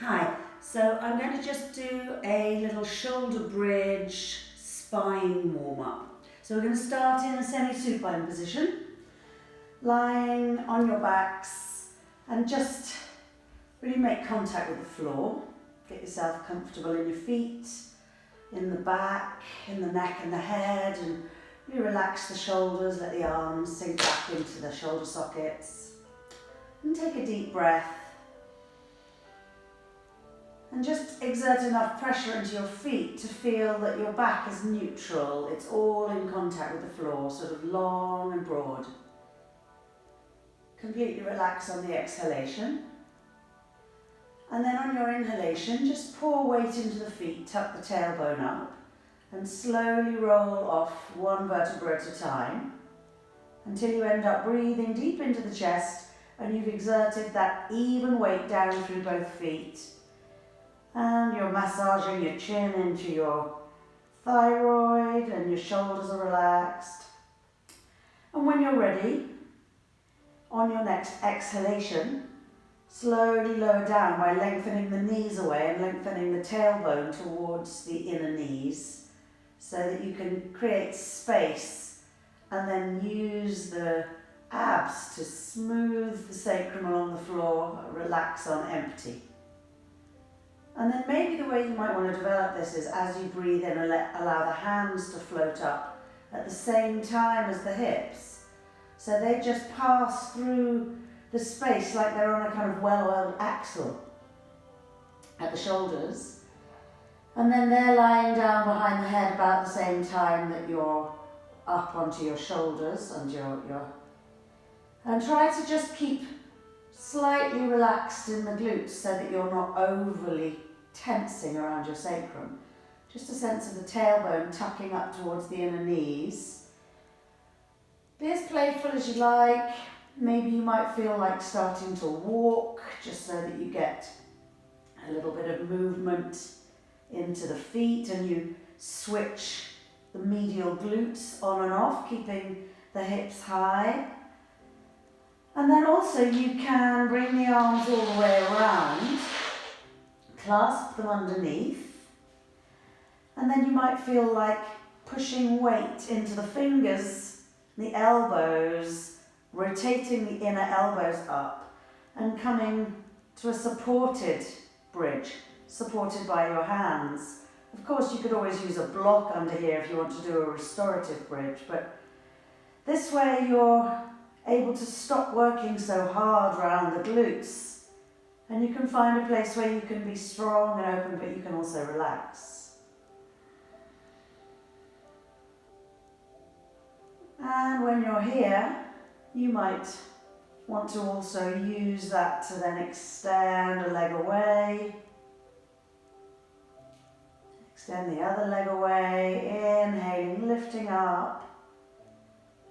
Hi, so I'm going to just do a little shoulder bridge spine warm up. So we're going to start in a semi-supine position, lying on your backs and just really make contact with the floor. Get yourself comfortable in your feet, in the back, in the neck and the head, and really relax the shoulders, let the arms sink back into the shoulder sockets. And take a deep breath. And just exert enough pressure into your feet to feel that your back is neutral. It's all in contact with the floor, sort of long and broad. Completely relax on the exhalation. And then on your inhalation, just pour weight into the feet, tuck the tailbone up, and slowly roll off one vertebra at a time until you end up breathing deep into the chest and you've exerted that even weight down through both feet. And you're massaging your chin into your thyroid and your shoulders are relaxed. And when you're ready, on your next exhalation, slowly lower down by lengthening the knees away and lengthening the tailbone towards the inner knees so that you can create space and then use the abs to smooth the sacrum along the floor, relax on empty. And then maybe the way you might want to develop this is as you breathe in, allow the hands to float up at the same time as the hips. So they just pass through the space like they're on a kind of well-oiled axle at the shoulders. And then they're lying down behind the head about the same time that you're up onto your shoulders and and try to just keep slightly relaxed in the glutes so that you're not overly tensing around your sacrum. Just a sense of the tailbone tucking up towards the inner knees. Be as playful as you like. Maybe you might feel like starting to walk just so that you get a little bit of movement into the feet and you switch the medial glutes on and off, keeping the hips high. And then also you can bring the arms all the way around, clasp them underneath, and then you might feel like pushing weight into the fingers, the elbows, rotating the inner elbows up and coming to a supported bridge, supported by your hands. Of course, you could always use a block under here if you want to do a restorative bridge, but this way you're able to stop working so hard around the glutes, and you can find a place where you can be strong and open, but you can also relax. And when you're here, you might want to also use that to then extend a leg away, extend the other leg away, inhaling, lifting up,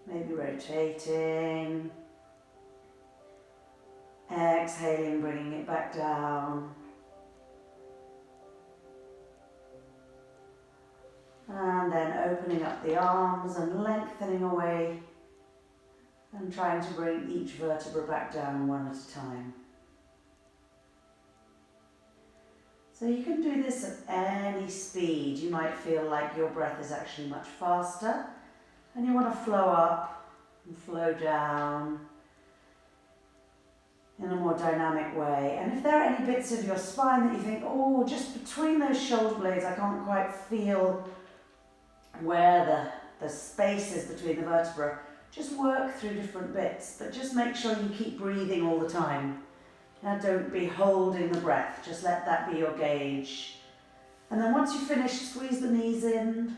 maybe rotating, exhaling, bringing it back down. And then opening up the arms and lengthening away and trying to bring each vertebra back down one at a time. So you can do this at any speed. You might feel like your breath is actually much faster and you want to flow up and flow down in a more dynamic way. And if there are any bits of your spine that you think, oh, just between those shoulder blades, I can't quite feel where the space is between the vertebra, just work through different bits, but just make sure you keep breathing all the time. Now don't be holding the breath, just let that be your gauge. And then once you've finished, squeeze the knees in.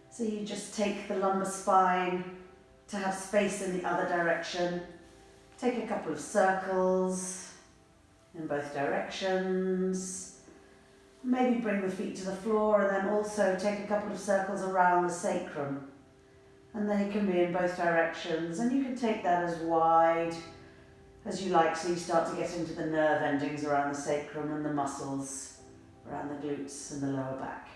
So you just take the lumbar spine to have space in the other direction. Take a couple of circles in both directions. Maybe bring the feet to the floor and then also take a couple of circles around the sacrum. And they can be in both directions, and you can take that as wide as you like so you start to get into the nerve endings around the sacrum and the muscles around the glutes and the lower back.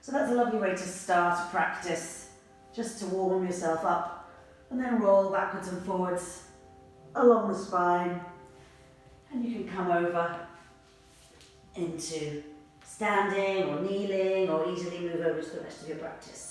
So that's a lovely way to start a practice, just to warm yourself up, and then roll backwards and forwards along the spine. And you can come over into standing or kneeling, or easily move over to the rest of your practice.